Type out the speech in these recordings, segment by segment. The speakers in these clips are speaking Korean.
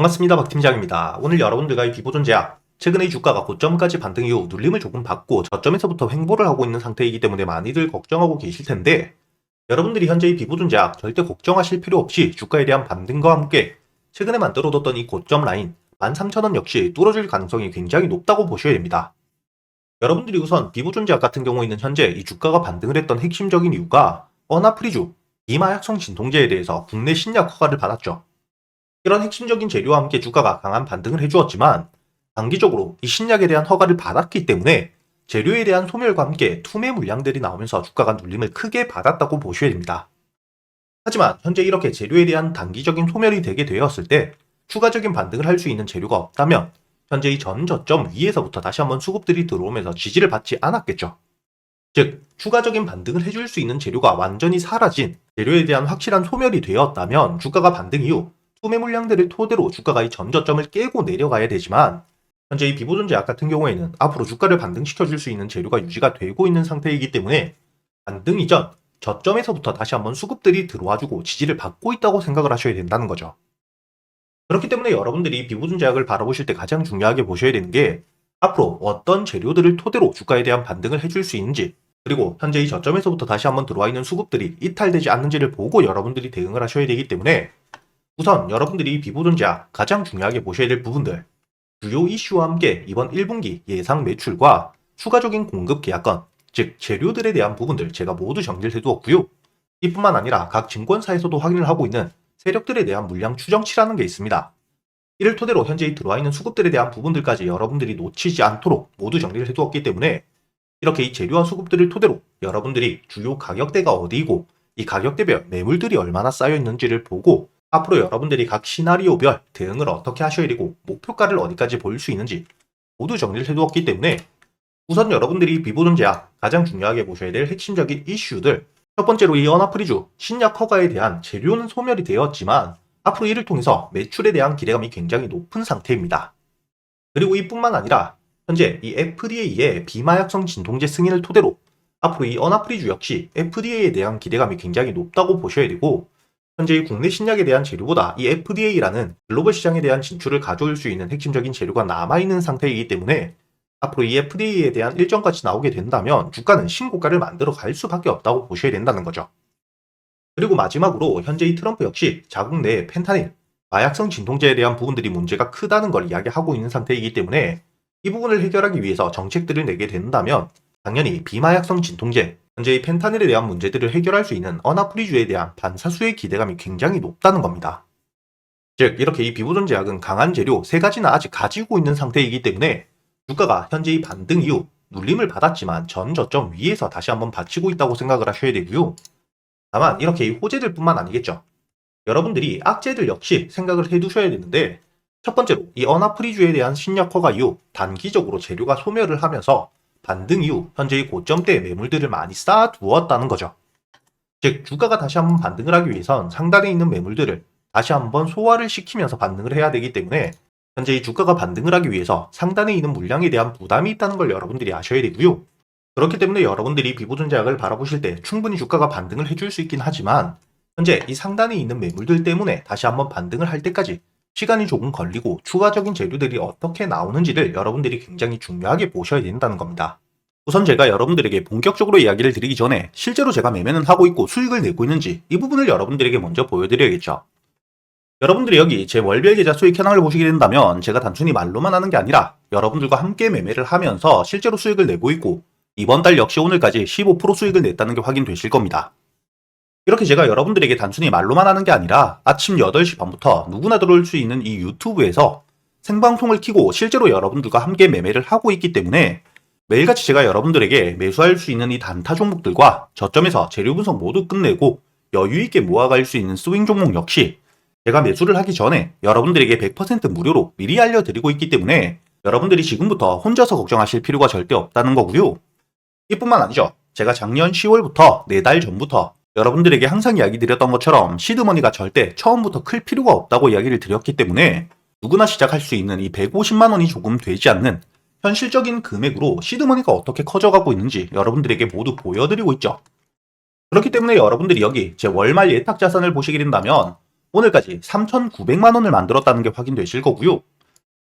반갑습니다. 박 팀장입니다. 오늘 여러분들과의 비보존 제약. 최근에 이 주가가 고점까지 반등 이후 눌림을 조금 받고 저점에서부터 횡보를 하고 있는 상태이기 때문에 많이들 걱정하고 계실 텐데, 여러분들이 현재 이 비보존 제약 절대 걱정하실 필요 없이 주가에 대한 반등과 함께 최근에 만들어뒀던 이 고점 라인 13,000원 역시 뚫어질 가능성이 굉장히 높다고 보셔야 됩니다. 여러분들이 우선 비보존 제약 같은 경우에는 현재 이 주가가 반등을 했던 핵심적인 이유가 어나프리주, 비마약성 진통제에 대해서 국내 신약 허가를 받았죠. 이런 핵심적인 재료와 함께 주가가 강한 반등을 해주었지만, 단기적으로 이 신약에 대한 허가를 받았기 때문에 재료에 대한 소멸과 함께 투매 물량들이 나오면서 주가가 눌림을 크게 받았다고 보셔야 됩니다. 하지만 현재 이렇게 재료에 대한 단기적인 소멸이 되게 되었을 때 추가적인 반등을 할 수 있는 재료가 없다면 현재 이 전 저점 위에서부터 다시 한번 수급들이 들어오면서 지지를 받지 않았겠죠. 즉, 추가적인 반등을 해줄 수 있는 재료가 완전히 사라진 재료에 대한 확실한 소멸이 되었다면 주가가 반등 이후 투매 물량들을 토대로 주가가 이 전저점을 깨고 내려가야 되지만, 현재 이 비보존 제약 같은 경우에는 앞으로 주가를 반등시켜줄 수 있는 재료가 유지가 되고 있는 상태이기 때문에 반등 이전 저점에서부터 다시 한번 수급들이 들어와주고 지지를 받고 있다고 생각을 하셔야 된다는 거죠. 그렇기 때문에 여러분들이 비보존 제약을 바라보실 때 가장 중요하게 보셔야 되는 게 앞으로 어떤 재료들을 토대로 주가에 대한 반등을 해줄 수 있는지, 그리고 현재 이 저점에서부터 다시 한번 들어와 있는 수급들이 이탈되지 않는지를 보고 여러분들이 대응을 하셔야 되기 때문에, 우선 여러분들이 비보존 제약 가장 중요하게 보셔야 될 부분들, 주요 이슈와 함께 이번 1분기 예상 매출과 추가적인 공급 계약건, 즉 재료들에 대한 부분들 제가 모두 정리를 해두었고요. 이뿐만 아니라 각 증권사에서도 확인을 하고 있는 세력들에 대한 물량 추정치라는 게 있습니다. 이를 토대로 현재 들어와 있는 수급들에 대한 부분들까지 여러분들이 놓치지 않도록 모두 정리를 해두었기 때문에, 이렇게 이 재료와 수급들을 토대로 여러분들이 주요 가격대가 어디이고 이 가격대별 매물들이 얼마나 쌓여 있는지를 보고 앞으로 여러분들이 각 시나리오별 대응을 어떻게 하셔야 되고 목표가를 어디까지 보일 수 있는지 모두 정리를 해두었기 때문에, 우선 여러분들이 비보존 제약 가장 중요하게 보셔야 될 핵심적인 이슈들, 첫 번째로 이 어나프리주 신약 허가에 대한 재료는 소멸이 되었지만 앞으로 이를 통해서 매출에 대한 기대감이 굉장히 높은 상태입니다. 그리고 이뿐만 아니라 현재 이 FDA의 비마약성 진통제 승인을 토대로 앞으로 이 어나프리주 역시 FDA에 대한 기대감이 굉장히 높다고 보셔야 되고, 현재 국내 신약에 대한 재료보다 이 FDA라는 글로벌 시장에 대한 진출을 가져올 수 있는 핵심적인 재료가 남아있는 상태이기 때문에 앞으로 이 FDA에 대한 일정까지 나오게 된다면 주가는 신고가를 만들어 갈 수밖에 없다고 보셔야 된다는 거죠. 그리고 마지막으로 현재 이 트럼프 역시 자국 내 펜타닐, 마약성 진통제에 대한 부분들이 문제가 크다는 걸 이야기하고 있는 상태이기 때문에 이 부분을 해결하기 위해서 정책들을 내게 된다면 당연히 비마약성 진통제, 현재 이 펜타닐에 대한 문제들을 해결할 수 있는 어나프리주에 대한 반사수의 기대감이 굉장히 높다는 겁니다. 즉, 이렇게 이 비보존 제약은 강한 재료 3가지나 아직 가지고 있는 상태이기 때문에 주가가 현재 이 반등 이후 눌림을 받았지만 전 저점 위에서 다시 한번 받치고 있다고 생각을 하셔야 되고요. 다만 이렇게 이 호재들 뿐만 아니겠죠. 여러분들이 악재들 역시 생각을 해두셔야 되는데, 첫 번째로 이 어나프리주에 대한 신약 허가 이후 단기적으로 재료가 소멸을 하면서 반등 이후 현재 이 고점대의 매물들을 많이 쌓아두었다는 거죠. 즉, 주가가 다시 한번 반등을 하기 위해선 상단에 있는 매물들을 다시 한번 소화를 시키면서 반등을 해야 되기 때문에 현재 이 주가가 반등을 하기 위해서 상단에 있는 물량에 대한 부담이 있다는 걸 여러분들이 아셔야 되고요. 그렇기 때문에 여러분들이 비보존 제약을 바라보실 때 충분히 주가가 반등을 해줄 수 있긴 하지만 현재 이 상단에 있는 매물들 때문에 다시 한번 반등을 할 때까지 시간이 조금 걸리고 추가적인 재료들이 어떻게 나오는지를 여러분들이 굉장히 중요하게 보셔야 된다는 겁니다. 우선 제가 여러분들에게 본격적으로 이야기를 드리기 전에 실제로 제가 매매는 하고 있고 수익을 내고 있는지 이 부분을 여러분들에게 먼저 보여드려야겠죠. 여러분들이 여기 제 월별 계좌 수익 현황을 보시게 된다면 제가 단순히 말로만 하는 게 아니라 여러분들과 함께 매매를 하면서 실제로 수익을 내고 있고 이번 달 역시 오늘까지 15% 수익을 냈다는 게 확인되실 겁니다. 이렇게 제가 여러분들에게 단순히 말로만 하는 게 아니라 아침 8시 반부터 누구나 들어올 수 있는 이 유튜브에서 생방송을 켜고 실제로 여러분들과 함께 매매를 하고 있기 때문에 매일같이 제가 여러분들에게 매수할 수 있는 이 단타 종목들과 저점에서 재료 분석 모두 끝내고 여유있게 모아갈 수 있는 스윙 종목 역시 제가 매수를 하기 전에 여러분들에게 100% 무료로 미리 알려드리고 있기 때문에 여러분들이 지금부터 혼자서 걱정하실 필요가 절대 없다는 거고요. 이뿐만 아니죠. 제가 작년 10월부터 4달 전부터 여러분들에게 항상 이야기 드렸던 것처럼 시드머니가 절대 처음부터 클 필요가 없다고 이야기를 드렸기 때문에 누구나 시작할 수 있는 이 150만 원이 조금 되지 않는 현실적인 금액으로 시드머니가 어떻게 커져가고 있는지 여러분들에게 모두 보여드리고 있죠. 그렇기 때문에 여러분들이 여기 제 월말 예탁자산을 보시게 된다면 오늘까지 3,900만원을 만들었다는 게 확인되실 거고요.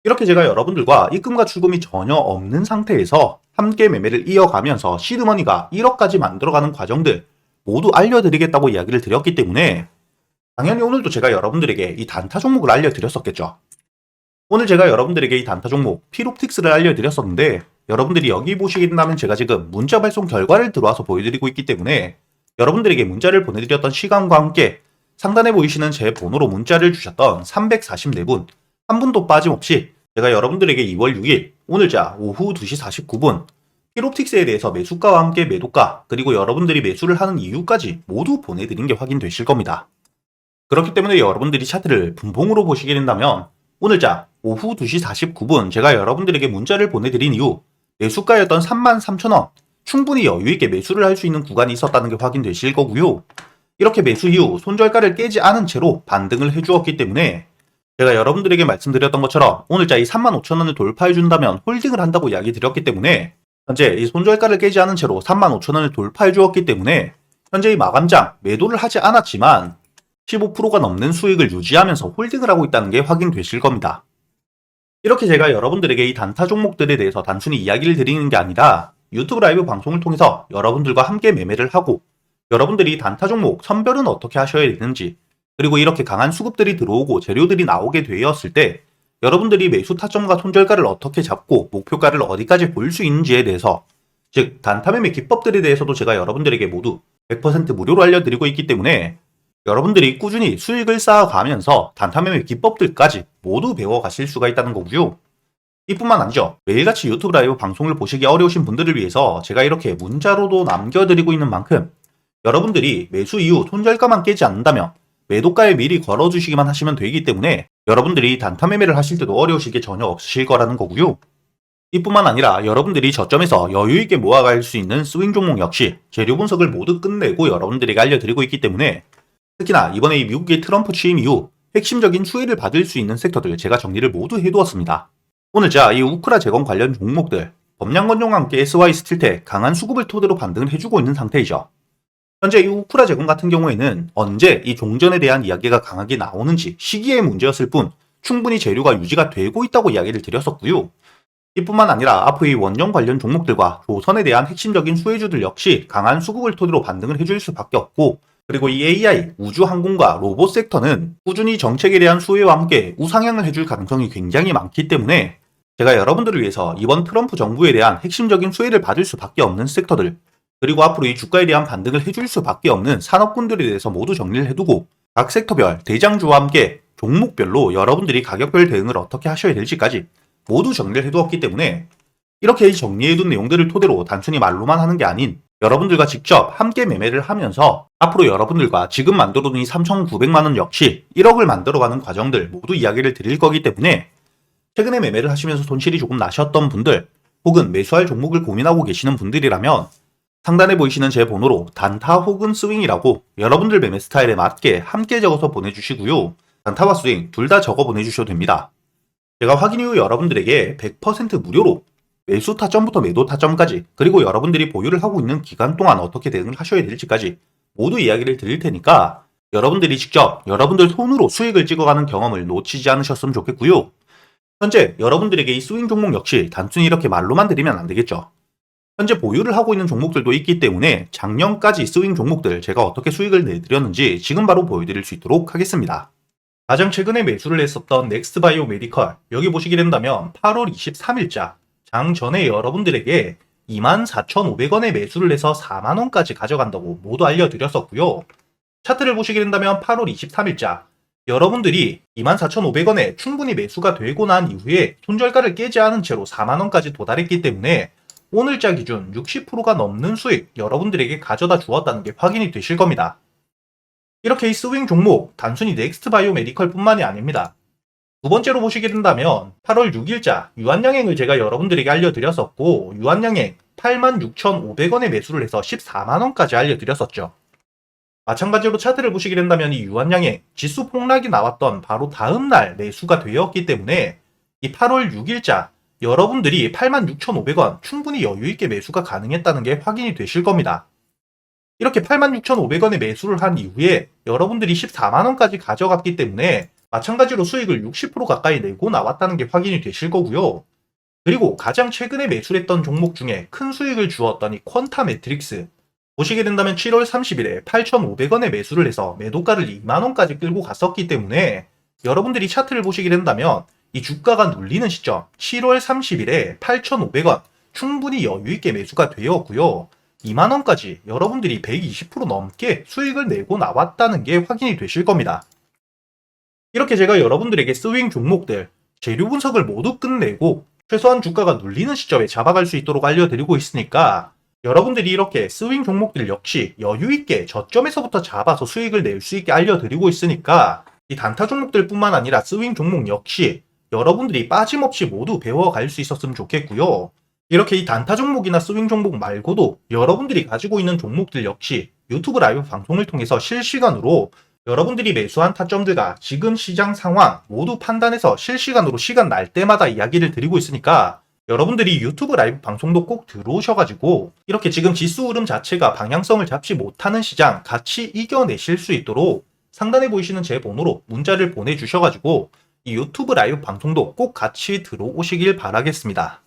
이렇게 제가 여러분들과 입금과 출금이 전혀 없는 상태에서 함께 매매를 이어가면서 시드머니가 1억까지 만들어가는 과정들 모두 알려드리겠다고 이야기를 드렸기 때문에 당연히 오늘도 제가 여러분들에게 이 단타 종목을 알려드렸었겠죠. 오늘 제가 여러분들에게 이 단타 종목 피롭틱스를 알려드렸었는데 여러분들이 여기 보시게 된다면 제가 지금 문자 발송 결과를 들어와서 보여드리고 있기 때문에 여러분들에게 문자를 보내드렸던 시간과 함께 상단에 보이시는 제 번호로 문자를 주셨던 344분 한 분도 빠짐없이 제가 여러분들에게 2월 6일 오늘자 오후 2시 49분 피롭틱스에 대해서 매수가와 함께 매도가 그리고 여러분들이 매수를 하는 이유까지 모두 보내드린 게 확인되실 겁니다. 그렇기 때문에 여러분들이 차트를 분봉으로 보시게 된다면 오늘자 오후 2시 49분 제가 여러분들에게 문자를 보내드린 이후 매수가였던 33,000원 충분히 여유있게 매수를 할 수 있는 구간이 있었다는 게 확인되실 거고요. 이렇게 매수 이후 손절가를 깨지 않은 채로 반등을 해주었기 때문에 제가 여러분들에게 말씀드렸던 것처럼 오늘자 이 35,000원을 돌파해준다면 홀딩을 한다고 이야기 드렸기 때문에 현재 이 손절가를 깨지 않은 채로 35,000원을 돌파해주었기 때문에 현재 이 마감장 매도를 하지 않았지만 15%가 넘는 수익을 유지하면서 홀딩을 하고 있다는 게 확인되실 겁니다. 이렇게 제가 여러분들에게 이 단타 종목들에 대해서 단순히 이야기를 드리는 게 아니라 유튜브 라이브 방송을 통해서 여러분들과 함께 매매를 하고 여러분들이 단타 종목 선별은 어떻게 하셔야 되는지 그리고 이렇게 강한 수급들이 들어오고 재료들이 나오게 되었을 때 여러분들이 매수 타점과 손절가를 어떻게 잡고 목표가를 어디까지 볼 수 있는지에 대해서 즉 단타 매매 기법들에 대해서도 제가 여러분들에게 모두 100% 무료로 알려드리고 있기 때문에 여러분들이 꾸준히 수익을 쌓아가면서 단타 매매 기법들까지 모두 배워가실 수가 있다는 거고요. 이뿐만 아니죠. 매일같이 유튜브 라이브 방송을 보시기 어려우신 분들을 위해서 제가 이렇게 문자로도 남겨드리고 있는 만큼 여러분들이 매수 이후 손절가만 깨지 않는다면 매도가에 미리 걸어주시기만 하시면 되기 때문에 여러분들이 단타 매매를 하실 때도 어려우실 게 전혀 없으실 거라는 거고요. 이뿐만 아니라 여러분들이 저점에서 여유있게 모아갈 수 있는 스윙 종목 역시 재료 분석을 모두 끝내고 여러분들에게 알려드리고 있기 때문에 특히나 이번에 이 미국의 트럼프 취임 이후 핵심적인 수혜를 받을 수 있는 섹터들 제가 정리를 모두 해두었습니다. 오늘자 이 우크라 재건 관련 종목들 범량건종과 함께 SY 스틸텍 강한 수급을 토대로 반등을 해주고 있는 상태이죠. 현재 이 우크라 재건 같은 경우에는 언제 이 종전에 대한 이야기가 강하게 나오는지 시기의 문제였을 뿐 충분히 재료가 유지가 되고 있다고 이야기를 드렸었고요. 이뿐만 아니라 앞으로 이 원전 관련 종목들과 조선에 대한 핵심적인 수혜주들 역시 강한 수급을 토대로 반등을 해줄 수밖에 없고 그리고 이 AI, 우주항공과 로봇 섹터는 꾸준히 정책에 대한 수혜와 함께 우상향을 해줄 가능성이 굉장히 많기 때문에 제가 여러분들을 위해서 이번 트럼프 정부에 대한 핵심적인 수혜를 받을 수밖에 없는 섹터들 그리고 앞으로 이 주가에 대한 반등을 해줄 수밖에 없는 산업군들에 대해서 모두 정리를 해두고 각 섹터별, 대장주와 함께 종목별로 여러분들이 가격별 대응을 어떻게 하셔야 될지까지 모두 정리를 해두었기 때문에 이렇게 정리해둔 내용들을 토대로 단순히 말로만 하는 게 아닌 여러분들과 직접 함께 매매를 하면서 앞으로 여러분들과 지금 만들어둔 이 3,900만원 역시 1억을 만들어가는 과정들 모두 이야기를 드릴 거기 때문에 최근에 매매를 하시면서 손실이 조금 나셨던 분들 혹은 매수할 종목을 고민하고 계시는 분들이라면 상단에 보이시는 제 번호로 단타 혹은 스윙이라고 여러분들 매매 스타일에 맞게 함께 적어서 보내주시고요. 단타와 스윙 둘 다 적어 보내주셔도 됩니다. 제가 확인 이후 여러분들에게 100% 무료로 매수 타점부터 매도 타점까지 그리고 여러분들이 보유를 하고 있는 기간 동안 어떻게 대응을 하셔야 될지까지 모두 이야기를 드릴 테니까 여러분들이 직접 여러분들 손으로 수익을 찍어가는 경험을 놓치지 않으셨으면 좋겠고요. 현재 여러분들에게 이 스윙 종목 역시 단순히 이렇게 말로만 드리면 안 되겠죠. 현재 보유를 하고 있는 종목들도 있기 때문에 작년까지 스윙 종목들 제가 어떻게 수익을 내드렸는지 지금 바로 보여드릴 수 있도록 하겠습니다. 가장 최근에 매수를 했었던 넥스트바이오 메디컬 여기 보시게 된다면 8월 23일자 장 전에 여러분들에게 24,500원에 매수를 해서 4만원까지 가져간다고 모두 알려드렸었고요. 차트를 보시게 된다면 8월 23일자 여러분들이 24,500원에 충분히 매수가 되고 난 이후에 손절가를 깨지 않은 채로 4만원까지 도달했기 때문에 오늘자 기준 60%가 넘는 수익 여러분들에게 가져다 주었다는 게 확인이 되실 겁니다. 이렇게 이 스윙 종목 단순히 넥스트바이오 메디컬 뿐만이 아닙니다. 두 번째로 보시게 된다면 8월 6일자 유한양행을 제가 여러분들에게 알려드렸었고 유한양행 86,500원에 매수를 해서 14만원까지 알려드렸었죠. 마찬가지로 차트를 보시게 된다면 이 유한양행 지수 폭락이 나왔던 바로 다음날 매수가 되었기 때문에 이 8월 6일자 여러분들이 86,500원 충분히 여유있게 매수가 가능했다는 게 확인이 되실 겁니다. 이렇게 86,500원에 매수를 한 이후에 여러분들이 14만원까지 가져갔기 때문에 마찬가지로 수익을 60% 가까이 내고 나왔다는 게 확인이 되실 거고요. 그리고 가장 최근에 매수했던 종목 중에 큰 수익을 주었던 이 퀀타 매트릭스, 보시게 된다면 7월 30일에 8,500원에 매수를 해서 매도가를 2만원까지 끌고 갔었기 때문에 여러분들이 차트를 보시게 된다면 이 주가가 눌리는 시점 7월 30일에 8,500원 충분히 여유있게 매수가 되었고요. 2만원까지 여러분들이 120% 넘게 수익을 내고 나왔다는 게 확인이 되실 겁니다. 이렇게 제가 여러분들에게 스윙 종목들, 재료 분석을 모두 끝내고 최소한 주가가 눌리는 시점에 잡아갈 수 있도록 알려드리고 있으니까 여러분들이 이렇게 스윙 종목들 역시 여유있게 저점에서부터 잡아서 수익을 낼 수 있게 알려드리고 있으니까 이 단타 종목들 뿐만 아니라 스윙 종목 역시 여러분들이 빠짐없이 모두 배워갈 수 있었으면 좋겠고요. 이렇게 이 단타 종목이나 스윙 종목 말고도 여러분들이 가지고 있는 종목들 역시 유튜브 라이브 방송을 통해서 실시간으로 여러분들이 매수한 타점들과 지금 시장 상황 모두 판단해서 실시간으로 시간 날 때마다 이야기를 드리고 있으니까 여러분들이 유튜브 라이브 방송도 꼭 들어오셔가지고 이렇게 지금 지수 흐름 자체가 방향성을 잡지 못하는 시장 같이 이겨내실 수 있도록 상단에 보이시는 제 번호로 문자를 보내주셔가지고 이 유튜브 라이브 방송도 꼭 같이 들어오시길 바라겠습니다.